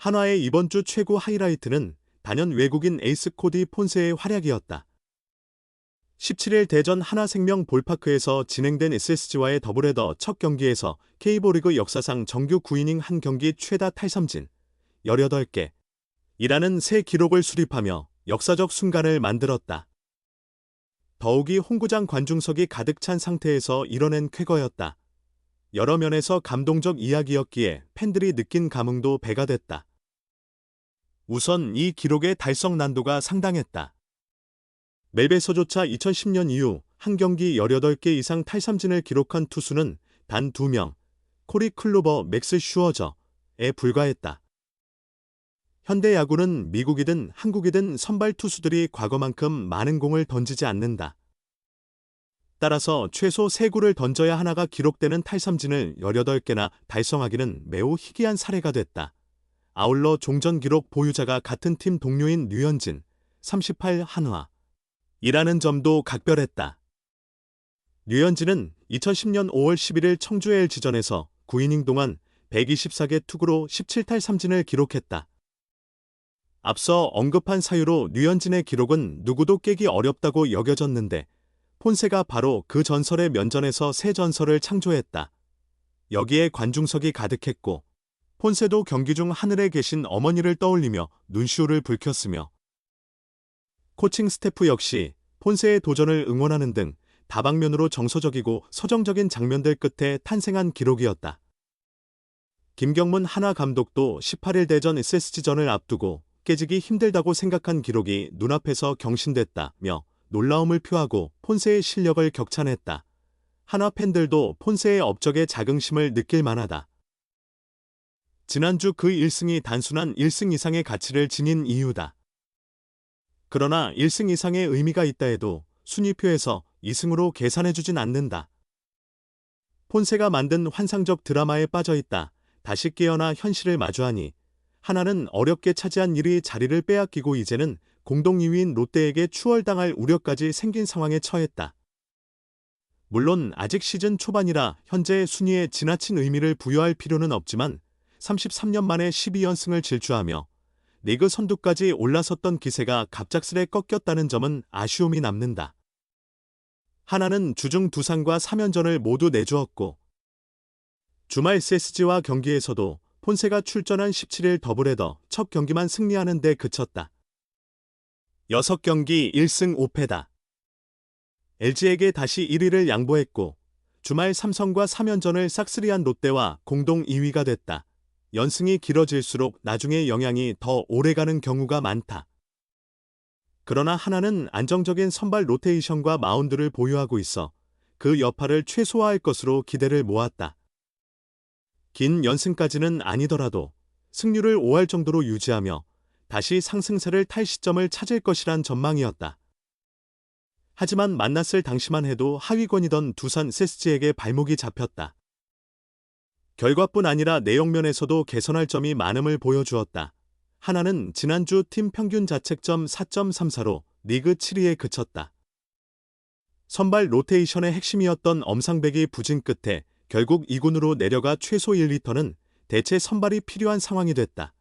한화의 이번 주 최고 하이라이트는 단연 외국인 에이스 코디 폰세의 활약이었다. 17일 대전 하나생명 볼파크에서 진행된 SSG와의 더블헤더 첫 경기에서 K리그 역사상 정규 9이닝 한 경기 최다 탈삼진 18개 이라는 새 기록을 수립하며 역사적 순간을 만들었다. 더욱이 홈구장 관중석이 가득 찬 상태에서 이뤄낸 쾌거였다. 여러 면에서 감동적 이야기였기에 팬들이 느낀 감흥도 배가 됐다. 우선 이 기록의 달성 난도가 상당했다. 멜베서조차 2010년 이후 한 경기 18개 이상 탈삼진을 기록한 투수는 단 2명, 코리 클로버, 맥스 슈어저에 불과했다. 현대 야구는 미국이든 한국이든 선발 투수들이 과거만큼 많은 공을 던지지 않는다. 따라서 최소 3구를 던져야 하나가 기록되는 탈삼진을 18개나 달성하기는 매우 희귀한 사례가 됐다. 아울러 종전 기록 보유자가 같은 팀 동료인 류현진, 38 한화 이라는 점도 각별했다. 류현진은 2010년 5월 11일 청주 LG전에서 9이닝 동안 124개 투구로 17탈삼진을 기록했다. 앞서 언급한 사유로 류현진의 기록은 누구도 깨기 어렵다고 여겨졌는데 폰세가 바로 그 전설의 면전에서 새 전설을 창조했다. 여기에 관중석이 가득했고 폰세도 경기 중 하늘에 계신 어머니를 떠올리며 눈시울을 붉혔으며 코칭 스태프 역시 폰세의 도전을 응원하는 등 다방면으로 정서적이고 서정적인 장면들 끝에 탄생한 기록이었다. 김경문 한화 감독도 18일 대전 SSG전을 앞두고 깨지기 힘들다고 생각한 기록이 눈앞에서 경신됐다며 놀라움을 표하고 폰세의 실력을 격찬했다. 한화 팬들도 폰세의 업적에 자긍심을 느낄 만하다. 지난주 그 1승이 단순한 1승 이상의 가치를 지닌 이유다. 그러나 1승 이상의 의미가 있다 해도 순위표에서 2승으로 계산해주진 않는다. 폰세가 만든 환상적 드라마에 빠져있다. 다시 깨어나 현실을 마주하니 하나는 어렵게 차지한 1위 자리를 빼앗기고 이제는 공동 2위인 롯데에게 추월당할 우려까지 생긴 상황에 처했다. 물론 아직 시즌 초반이라 현재의 순위에 지나친 의미를 부여할 필요는 없지만 33년 만에 12연승을 질주하며 리그 선두까지 올라섰던 기세가 갑작스레 꺾였다는 점은 아쉬움이 남는다. 하나는 주중 두산과 3연전을 모두 내주었고 주말 SSG와 경기에서도 폰세가 출전한 17일 더블헤더 첫 경기만 승리하는 데 그쳤다. 6경기 1승 5패다. LG에게 다시 1위를 양보했고 주말 삼성과 3연전을 싹쓸이한 롯데와 공동 2위가 됐다. 연승이 길어질수록 나중에 영향이 더 오래가는 경우가 많다. 그러나 하나는 안정적인 선발 로테이션과 마운드를 보유하고 있어 그 여파를 최소화할 것으로 기대를 모았다. 긴 연승까지는 아니더라도 승률을 5할 정도로 유지하며 다시 상승세를 탈 시점을 찾을 것이란 전망이었다. 하지만 만났을 당시만 해도 하위권이던 두산 SSG에게 발목이 잡혔다. 결과뿐 아니라 내용면에서도 개선할 점이 많음을 보여주었다. 하나는 지난주 팀 평균 자책점 4.34로 리그 7위에 그쳤다. 선발 로테이션의 핵심이었던 엄상백이 부진 끝에 결국 2군으로 내려가 최소 1, 2터는 대체 선발이 필요한 상황이 됐다.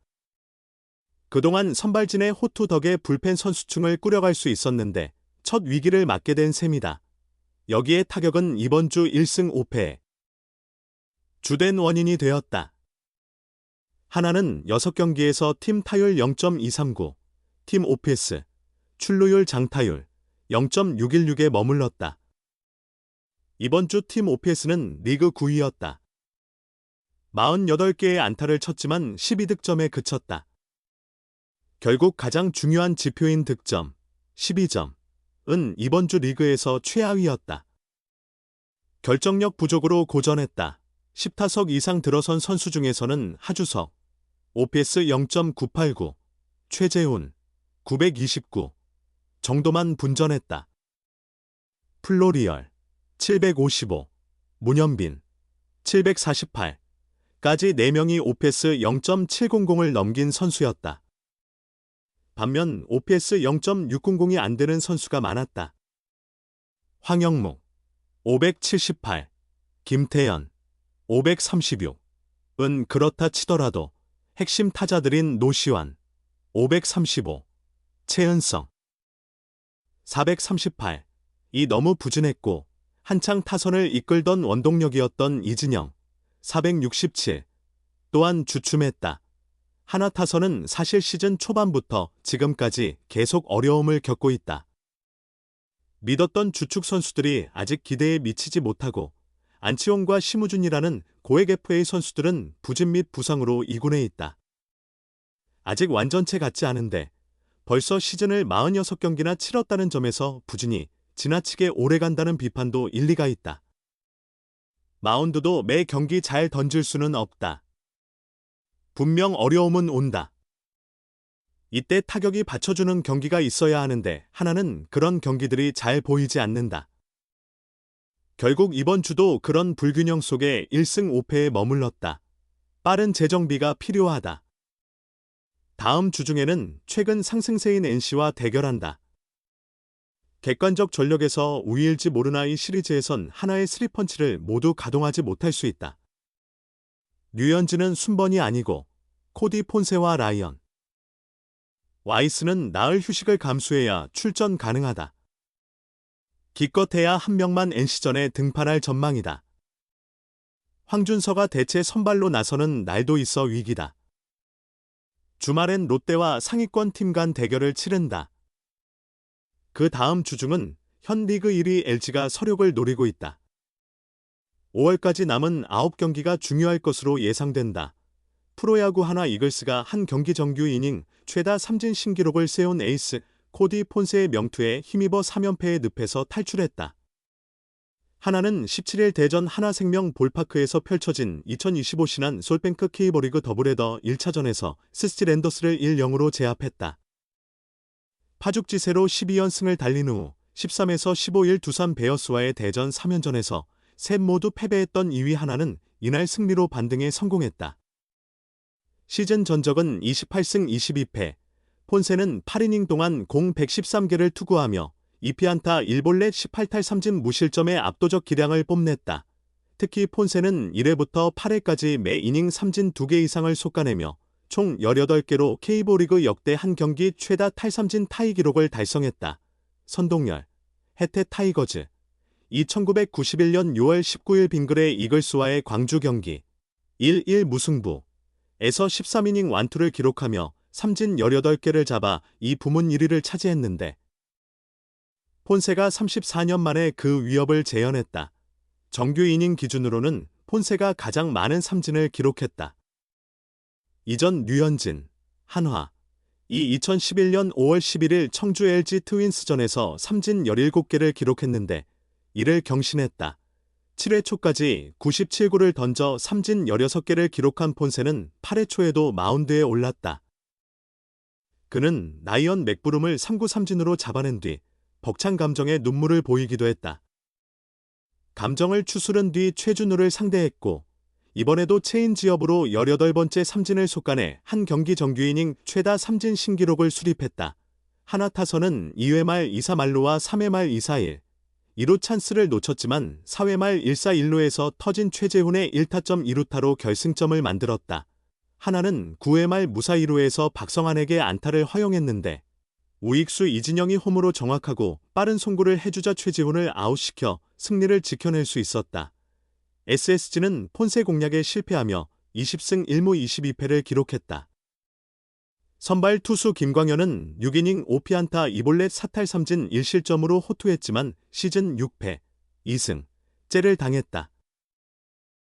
그동안 선발진의 호투 덕에 불펜 선수층을 꾸려갈 수 있었는데 첫 위기를 맞게 된 셈이다. 여기에 타격은 이번 주 1승 5패에 주된 원인이 되었다. 하나는 6경기에서 팀 타율 0.239, 팀 OPS, 출루율 장타율 0.616에 머물렀다. 이번 주 팀 OPS는 리그 9위였다. 48개의 안타를 쳤지만 12득점에 그쳤다. 결국 가장 중요한 지표인 득점, 12점은 이번 주 리그에서 최하위였다. 결정력 부족으로 고전했다. 10타석 이상 들어선 선수 중에서는 하주석, OPS 0.989, 최재훈, 929 정도만 분전했다. 플로리얼, 755, 문현빈, 748까지 4명이 OPS 0.700을 넘긴 선수였다. 반면 OPS 0.600이 안 되는 선수가 많았다. 황영묵, 578, 김태현, 536은 그렇다 치더라도 핵심 타자들인 노시환 535, 최은성 438. 이 너무 부진했고 한창 타선을 이끌던 원동력이었던 이진영 467. 또한 주춤했다. 하나 타선은 사실 시즌 초반부터 지금까지 계속 어려움을 겪고 있다. 믿었던 주축 선수들이 아직 기대에 미치지 못하고 안치홍과 심우준이라는 고액 FA 선수들은 부진 및 부상으로 2군에 있다. 아직 완전체 같지 않은데 벌써 시즌을 46경기나 치렀다는 점에서 부진이 지나치게 오래간다는 비판도 일리가 있다. 마운드도 매 경기 잘 던질 수는 없다. 분명 어려움은 온다. 이때 타격이 받쳐주는 경기가 있어야 하는데 하나는 그런 경기들이 잘 보이지 않는다. 결국 이번 주도 그런 불균형 속에 1승 5패에 머물렀다. 빠른 재정비가 필요하다. 다음 주 중에는 최근 상승세인 NC와 대결한다. 객관적 전력에서 우위일지 모르나 이 시리즈에선 하나의 스리펀치를 모두 가동하지 못할 수 있다. 류현진은 순번이 아니고 코디 폰세와 라이언, 와이스는 나흘 휴식을 감수해야 출전 가능하다. 기껏해야 한 명만 NC전에 등판할 전망이다. 황준서가 대체 선발로 나서는 날도 있어 위기다. 주말엔 롯데와 상위권 팀 간 대결을 치른다. 그 다음 주중은 현 리그 1위 LG가 서력을 노리고 있다. 5월까지 남은 9경기가 중요할 것으로 예상된다. 프로야구 하나 이글스가 한 경기 정규 이닝 최다 삼진 신기록을 세운 에이스 코디 폰세의 명투에 힘입어 3연패의 늪에서 탈출했다. 하나는 17일 대전 하나생명 볼파크에서 펼쳐진 2025 신한 솔뱅크 K리그 더블헤더 1차전에서 스티 랜더스를 1-0으로 제압했다. 파죽지세로 12연승을 달린 후 13에서 15일 두산 베어스와의 대전 3연전에서 셋 모두 패배했던 2위 하나는 이날 승리로 반등에 성공했다. 시즌 전적은 28승 22패, 폰세는 8이닝 동안 공 113개를 투구하며 2피안타 1볼넷 18탈 3진 무실점의 압도적 기량을 뽐냈다. 특히 폰세는 1회부터 8회까지 매 이닝 삼진 2개 이상을 솎아내며 총 18개로 K리그 역대 한 경기 최다 탈삼진 타이 기록을 달성했다. 선동열, 해태 타이거즈 1991년 6월 19일 빙글의 이글스와의 광주 경기 1-1 무승부 에서 13이닝 완투를 기록하며 삼진 18개를 잡아 이 부문 1위를 차지했는데 폰세가 34년 만에 그 위협을 재현했다. 정규 이닝 기준으로는 폰세가 가장 많은 삼진을 기록했다. 이전 류현진, 한화 이 2011년 5월 11일 청주 LG 트윈스전에서 삼진 17개를 기록했는데 이를 경신했다. 7회 초까지 97구를 던져 삼진 16개를 기록한 폰세는 8회 초에도 마운드에 올랐다. 그는 라이언 맥브룸을 3구 삼진으로 잡아낸 뒤 벅찬 감정에 눈물을 보이기도 했다. 감정을 추스른 뒤 최준우를 상대했고 이번에도 체인지업으로 18번째 삼진을 솎아내 한 경기 정규 이닝 최다 삼진 신기록을 수립했다. 하나 타선은 2회 말 2사 말루와 3회 말 2사 1, 2루 찬스를 놓쳤지만 4회 말 1사 1루에서 터진 최재훈의 1타점 2루타로 결승점을 만들었다. 하나는 9회 말 무사 2루에서 박성환에게 안타를 허용했는데 우익수 이진영이 홈으로 정확하고 빠른 송구를 해주자 최지훈을 아웃시켜 승리를 지켜낼 수 있었다. SSG는 폰세 공략에 실패하며 20승 1무 22패를 기록했다. 선발 투수 김광현은 6이닝 5피안타 2볼넷 4탈 3진 1실점으로 호투했지만 시즌 6패, 2승, 째를 당했다.